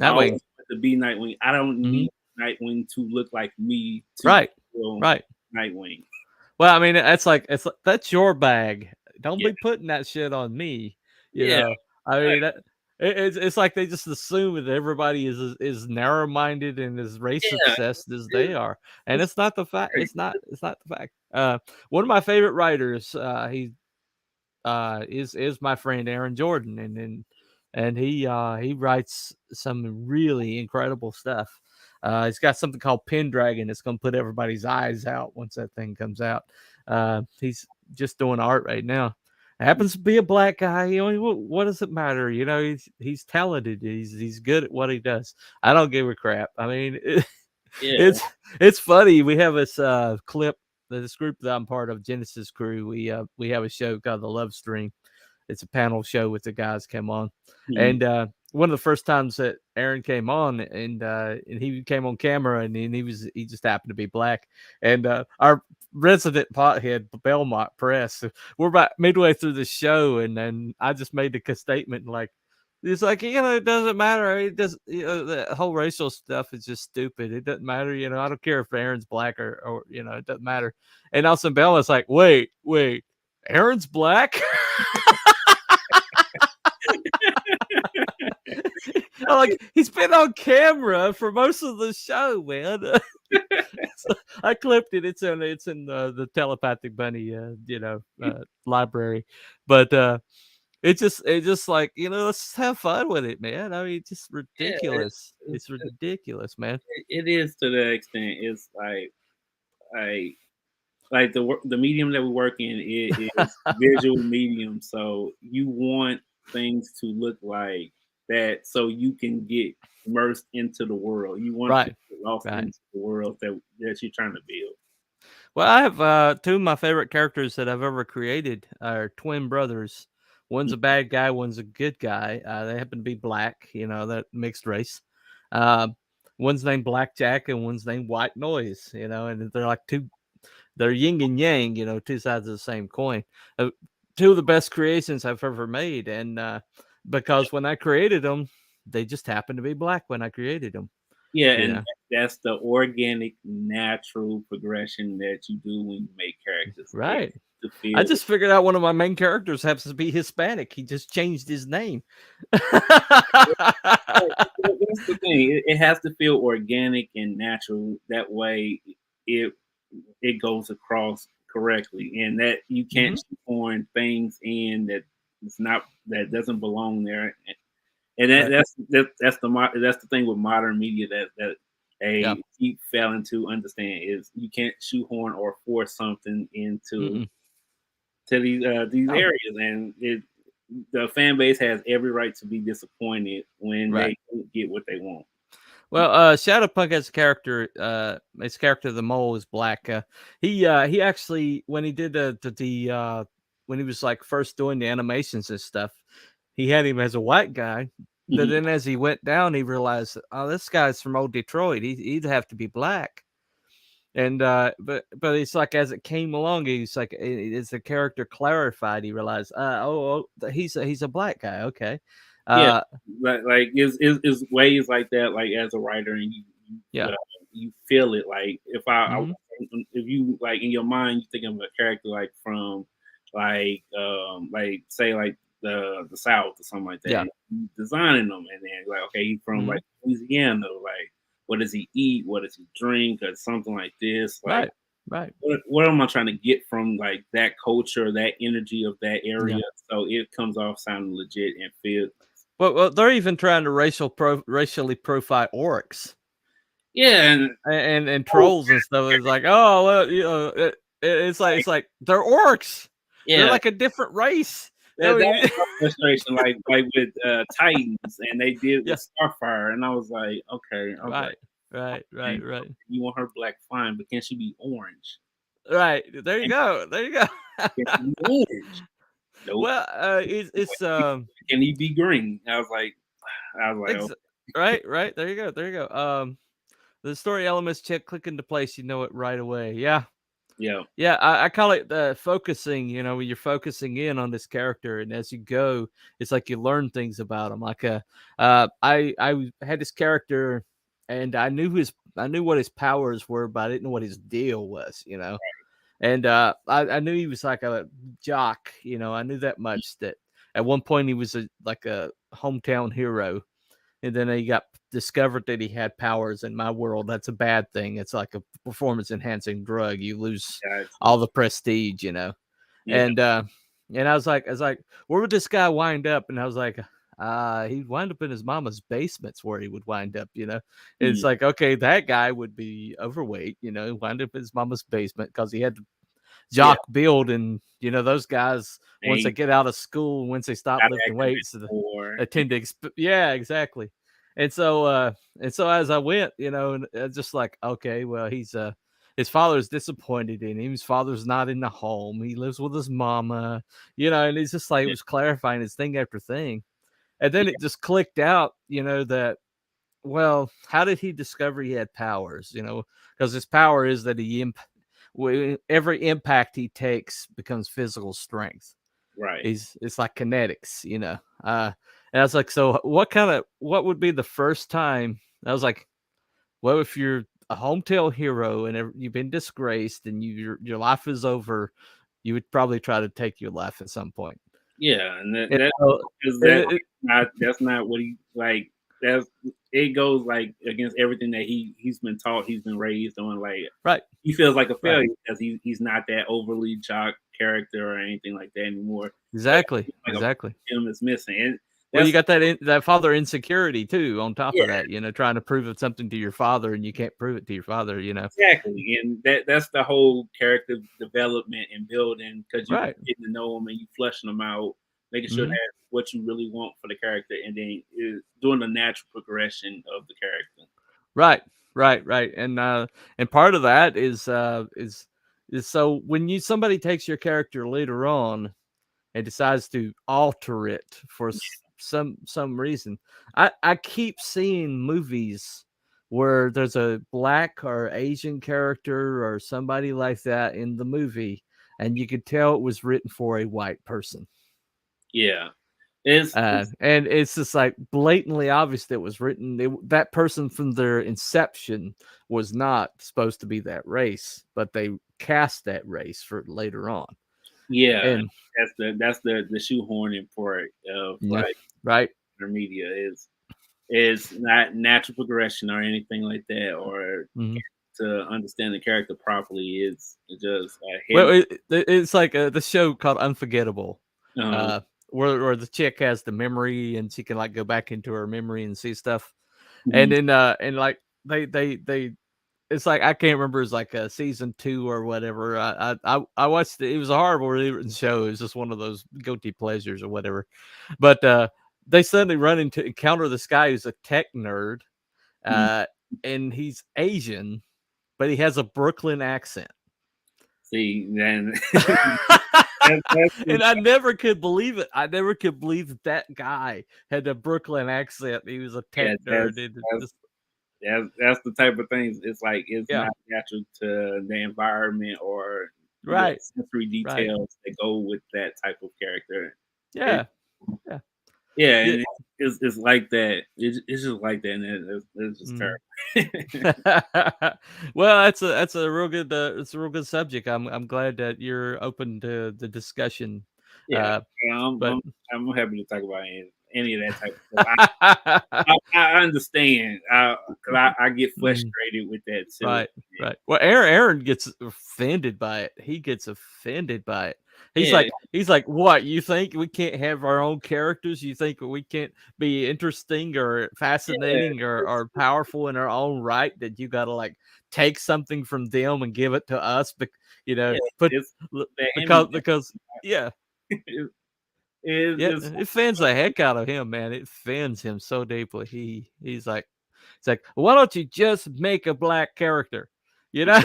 I always want to be Nightwing. I don't need Nightwing to look like me. Nightwing. Well, I mean, that's your bag. Don't Yeah. be putting that shit on me. You Yeah. know, I mean, it's like they just assume that everybody is narrow minded and as race Yeah. obsessed as they are, and It's it's not the fact. crazy. It's not the fact. One of my favorite writers, he is my friend Aaron Jordan, and he writes some really incredible stuff. He's got something called Pendragon. It's going to put everybody's eyes out once that thing comes out. He's just doing art right now. Happens to be a black guy. You know, what does it matter? You know, he's talented. He's good at what he does. I don't give a crap. I mean, Yeah. it's funny. We have this clip. This group that I'm part of, Genesis Crew. We have a show called The Love Stream. It's a panel show with the guys come on, Mhm. and one of the first times that Aaron came on, and he came on camera, and he just happened to be black, and our resident pothead Belmont Press. We're about midway through the show, and then I just made the statement like. It's like, you know, it doesn't matter. It does, you know, the whole racial stuff is just stupid. It doesn't matter, you know. I don't care if Aaron's black or you know, it doesn't matter. And also Belmont's like, wait, Aaron's black? I'm like, he's been on camera for most of the show, man. So I clipped it. It's in the telepathic bunny, library. But it's just like, you know, let's have fun with it, man. I mean, just Yeah. ridiculous. It's, It's ridiculous, man. it is to that extent. It's like the medium that we work in is visual medium, so you want things to look like that so you can get immersed into the world. You want to Right. get lost Right. into the world that you're trying to build. Well, I have two of my favorite characters that I've ever created are twin brothers. One's a bad guy, one's a good guy. They happen to be black, you know, that mixed race. Uh, one's named Blackjack and one's named White Noise, you know, and they're yin and yang, you know, two sides of the same coin. Two of the best creations I've ever made, and because when I created them, they just happened to be black when I created them. Yeah, You and know, that's the organic, natural progression that you do when you make characters. right? To I feel just figured out one of my main characters happens to be Hispanic. He just changed his name. that's the thing. It has to feel organic and natural. That way, it it goes across correctly, and that you can't shoehorn things in that doesn't belong there. And Right. that's the thing with modern media that Yeah. a keep failing to understand is you can't shoehorn or force something into Mm-mm. to these No. areas, and the fan base has every right to be disappointed when Right. they don't get what they want. Well, Shadowpunk as a character, his character the mole is black. He actually when he did when he was like first doing the animations and stuff, he had him as a white guy. But Mhm. then as he went down, he realized, oh, this guy's from old Detroit. He'd have to be black. And but it's like as it came along, he's like as the character clarified, he realized, he's a black guy. Okay, Yeah, uh, like is ways like that. Like as a writer, and yeah, you feel it. Like hmm if you like in your mind, you think of a character like from like say like the South or something like that. yeah, And you designing them, and then like okay, he's from hmm like Louisiana. Like what does he eat? What does he drink? Or something like this. Like right. what am I trying to get from like that culture, that energy of that area, Yeah. so it comes off sounding legit and feel. Well, they're even trying to racially profile orcs Yeah, and and oh, trolls and stuff. It's like, oh well, you know, it's like they're orcs. They're yeah, like a different race. I that mean, was my frustration, like with Titans, and they did yeah, with Starfire, and I was like, okay, right. you want her black, fine, but can she be orange? Right. There you And go. There you go. can she be orange? Nope. Well, it's Can he be green? I was like, ex- okay, right. There you go. There you go. The story elements click into place. You know it right away. Yeah. yeah, Yeah, I call it focusing. You know, when you're focusing in on this character, and as you go, it's like you learn things about him. Like, I had this character, and I knew what his powers were, but I didn't know what his deal was. You know, And I knew he was like a jock, you know. I knew that much, that at one point he was like a hometown hero, and then he got discovered that he had powers. In my world, that's a bad thing. It's like a performance enhancing drug. You lose Gotcha. all the prestige, you know. Yeah. And I was like, where would this guy wind up? And I was like, he'd wind up in his mama's basements, where he would wind up, you know. It's like, okay, that guy would be overweight, you know, wind up in his mama's basement because he had to jock build, and you know, those guys, once they get out of school, once they stop lifting weights, they tend to yeah, exactly. And so as I went, you know, and just like, okay, well, he's his father's disappointed in him. His father's not in the home. He lives with his mama, you know, and it's just like, it was clarifying his thing after thing. And then it just clicked out, you know, that, well, how did he discover he had powers? You know, because his power is that every impact he takes becomes physical strength. Right. It's like kinetics, you know. And I was like, so what would be the first time? I was like, well, if you're a hometown hero and you've been disgraced and your life is over, you would probably try to take your life at some point. Yeah, and that's not what he like. It goes like against everything that he's been taught, he's been raised on. Like, right, he feels like a failure because he's not that overly jock character or anything like that anymore. Exactly, like exactly. Him is missing, and well, you got that father insecurity too. On top of that, you know, trying to prove something to your father, and you can't prove it to your father. You know, exactly, and that's the whole character development and building, because you're getting to know them and you fleshing them out, making sure that's what you really want for the character, and then doing the natural progression of the character. Right. And part of that is so when somebody takes your character later on and decides to alter it for some reason. I keep seeing movies where there's a black or Asian character or somebody like that in the movie, and you could tell it was written for a white person. Yeah. And it's just like blatantly obvious that it was written. That person from their inception was not supposed to be that race, but they cast that race for later on. Yeah, and that's the shoehorning part of right. Media is not natural progression or anything like that, or to understand the character properly. It's just it's like the show called Unforgettable. Where the chick has the memory and she can like go back into her memory and see stuff. And then and like they it's like, I can't remember, it's like a season 2 or whatever. I watched it. It was a horrible written show. It was just one of those guilty pleasures or whatever. But they suddenly encounter this guy who's a tech nerd, and he's Asian, but he has a Brooklyn accent. See, then and I never could believe it. I never could believe that guy had a Brooklyn accent. He was a tech nerd. That's the type of things. It's like it's not natural to the environment or sensory details that go with that type of character. And it's like that. It's just like that, and it's just terrible. Well, that's a real good it's a real good subject. I'm glad that you're open to the discussion. Yeah, I'm happy to talk about any of that type of stuff. I understand because I get frustrated with that too. Right. Well, Aaron gets offended by it. He gets offended by it. He's like, what? You think we can't have our own characters? You think we can't be interesting or fascinating or powerful in our own right? That you got to like take something from them and give it to us? You know, because it offends the heck out of him, man. It offends him so deeply. He's like, why don't you just make a black character? You know.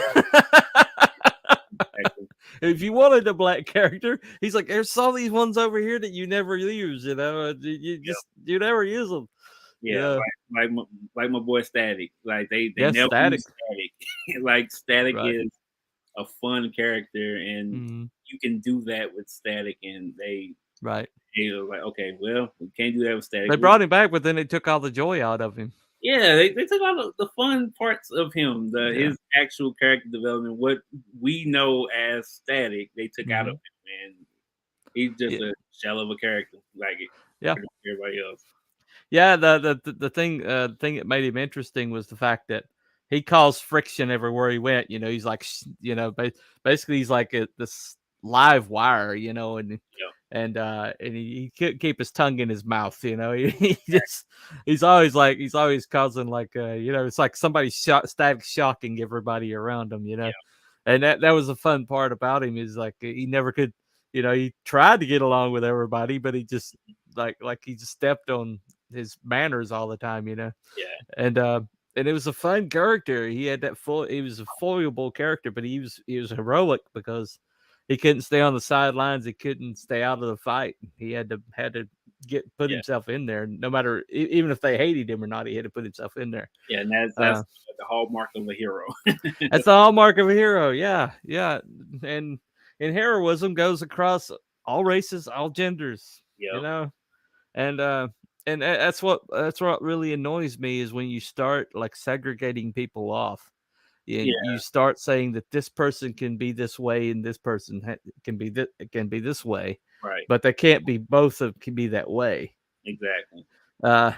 If you wanted a black character, he's like, there's all these ones over here that you never use, you know, you never use them. Yeah, like my boy Static. Like they never Static. use Static. Like Static is a fun character, and you can do that with Static, and they were like, okay, well, we can't do that with Static. They brought him back, but then they took all the joy out of him. Yeah, they took all the fun parts of him, his actual character development, what we know as Static, they took out of him, and he's just a shell of a character, like Yeah. pretty much everybody else. Yeah, the thing that made him interesting was the fact that he caused friction everywhere he went. You know, he's like, basically he's like this live wire. You know, and he couldn't keep his tongue in his mouth. You know, he's always causing like it's like somebody static shocking everybody around him. You know, and that was a fun part about him is like he never could. You know, he tried to get along with everybody, but he just like he just stepped on his manners all the time, you know. And it was a fun character. He had he was a foible character, but he was heroic because he couldn't stay on the sidelines. He couldn't stay out of the fight. He had to put himself in there, no matter even if they hated him or not. He had to put himself in there. Yeah, and that's the hallmark of a hero. That's the hallmark of a hero. Yeah, and heroism goes across all races, all genders. You know, and that's what really annoys me is when you start like segregating people off. You start saying that this person can be this way and this person can be this way, right? But they can't be both can be that way. Exactly.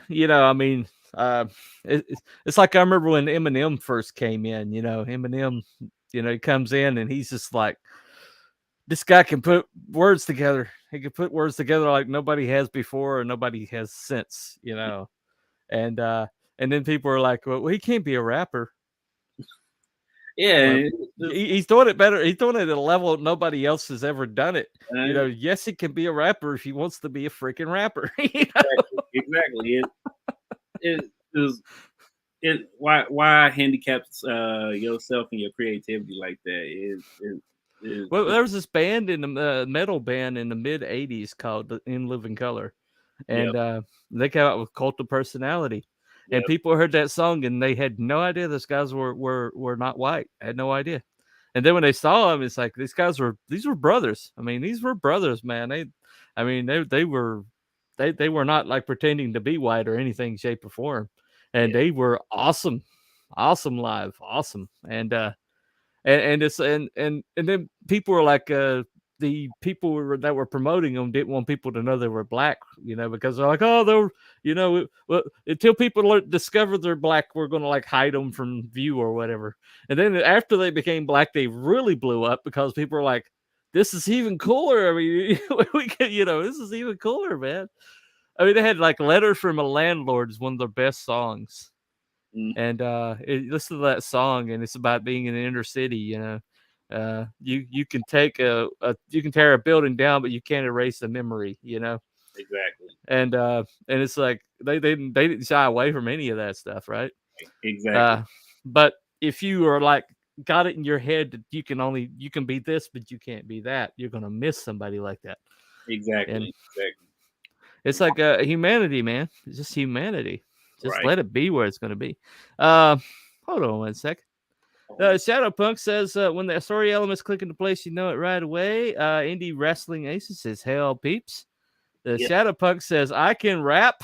You know, I mean, it's like I remember when Eminem first came in. You know, Eminem, you know, he comes in and he's just like, this guy can put words together. He can put words together like nobody has before or nobody has since, you know. And then people are like, well, he can't be a rapper. Yeah, well, he's doing it better. He's doing it at a level nobody else has ever done it. You know, yes, he can be a rapper if he wants to be a freaking rapper. You know? Exactly. Why handicaps yourself and your creativity like that is well, there was this band in the metal band in the mid '80s called In Living Color, and they came out with Cult of Personality, and people heard that song and they had no idea these guys were not white. Had no idea, and then when they saw them, it's like these were brothers. I mean, these were brothers, man. They were not like pretending to be white or anything, shape or form, and they were awesome live, awesome, and then people were like the people that were promoting them didn't want people to know they were black, you know, because they're like, oh, they're, you know, well, until people discover they're black, we're going to like hide them from view or whatever. And then after they became black, they really blew up because people were like, this is even cooler. I mean, we can, you know, this is even cooler, man. I mean, they had like Letter from a Landlord is one of their best songs. And listen to that song, and it's about being in the inner city. You know, you can take you can tear a building down, but you can't erase a memory. You know, exactly. And it's like they didn't shy away from any of that stuff, right? Exactly. But if you are like got it in your head that you can be this, but you can't be that, you're gonna miss somebody like that. Exactly. And exactly. It's like humanity, man. It's just humanity. Just let it be where it's going to be. Hold on one sec. Shadowpunk says, when the story elements click into place, you know it right away. Indie Wrestling Aces says, hell, peeps. Shadowpunk says, I can rap.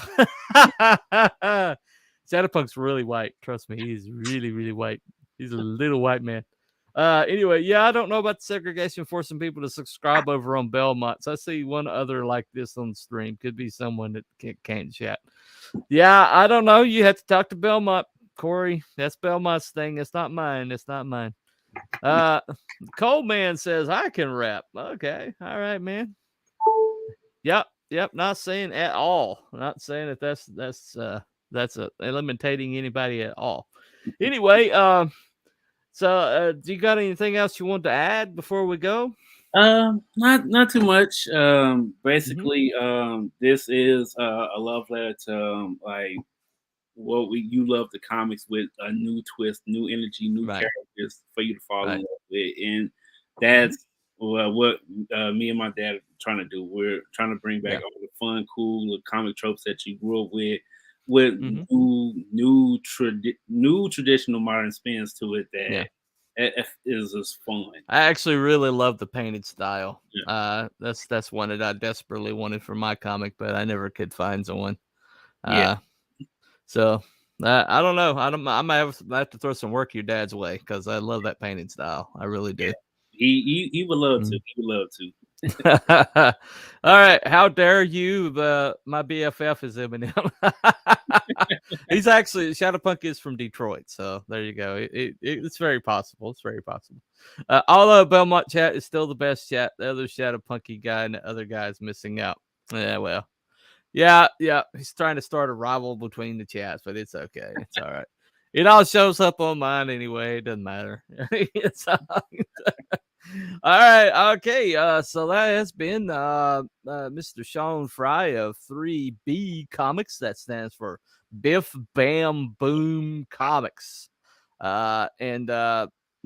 Shadowpunk's really white. Trust me, he's really, really white. He's a little white man. Anyway, I don't know about the segregation forcing people to subscribe over on Belmont. So I see one other like this on the stream. Could be someone that can't chat. Yeah, I don't know. You have to talk to Belmont, Corey. That's Belmont's thing. It's not mine. It's not mine. Cold Man says I can rap. Okay, all right, man. Yep. Not saying at all. Not saying that that's eliminating anybody at all. Anyway, so do you got anything else you want to add before we go? Not too much. Basically, this is a love letter to like what you love the comics with a new twist, new energy, new characters for you to fall in love with, and that's what me and my dad are trying to do. We're trying to bring back all the fun, cool comic tropes that you grew up with new traditional modern spins to it that. It is just fun. I actually really love the painted style. That's one that I desperately wanted for my comic, but I never could find someone. So I don't know. I might have to throw some work your dad's way because I love that painting style. I really do. He would love to. He would love to. All right. How dare you? My BFF is Eminem. He's actually Shadowpunk is from Detroit, so there you go. It's very possible. It's very possible. Although Belmont chat is still the best chat, the other Shadowpunky guy and the other guy is missing out. Yeah, well, yeah. He's trying to start a rival between the chats, but it's okay. It's all right. It all shows up on mine anyway. It doesn't matter. It's all right. Okay. So that has been Mr. Sean Fry of 3B Comics. That stands for Biff Bam Boom Comics. And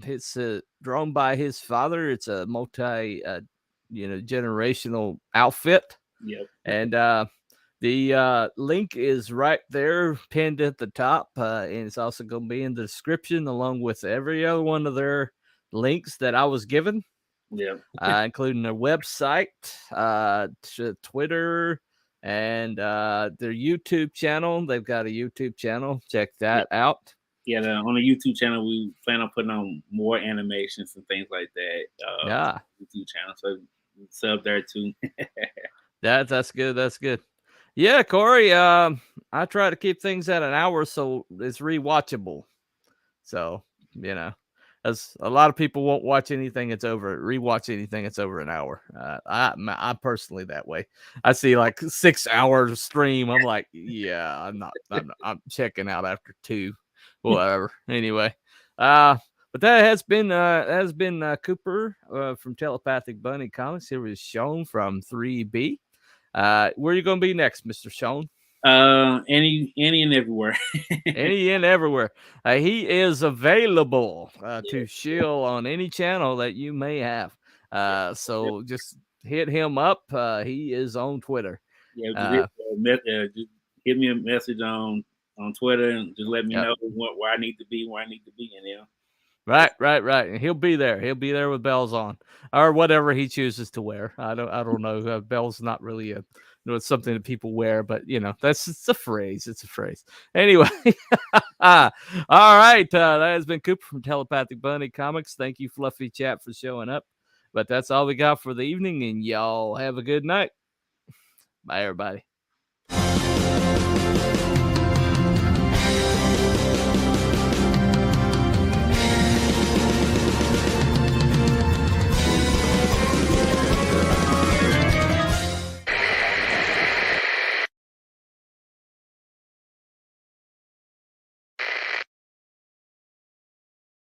it's drawn by his father. It's a multi generational outfit. Yep. And the link is right there pinned at the top. And it's also going to be in the description along with every other one of their links that I was given. Yeah. Including their website, Twitter, and their YouTube channel. They've got a YouTube channel. Check that out. Yeah, on the YouTube channel, we plan on putting on more animations and things like that. YouTube channel, so sub there too. That's good. That's good. Yeah, Corey. I try to keep things at an hour so it's rewatchable. So as a lot of people won't watch anything that's rewatch anything that's over an hour. I personally that way. I see like 6 hours stream. I'm like, yeah, I'm checking out after 2, whatever. Anyway, but that has been Cooper from Telepathic Bunny Comics. Here was Sean from 3B. Where are you going to be next, Mr. Sean? Any and everywhere. Any and everywhere. He is available to shill on any channel that you may have. So just hit him up. He is on Twitter. Yeah, just hit me a message on Twitter and just let me know where I need to be, Right. And he'll be there. He'll be there with bells on, or whatever he chooses to wear. I don't know. Bells not really it's something that people wear, but it's a phrase. It's a phrase. Anyway, all right. That has been Cooper from Telepathic Bunny Comics. Thank you, Fluffy Chat, for showing up. But that's all we got for the evening, and y'all have a good night. Bye, everybody.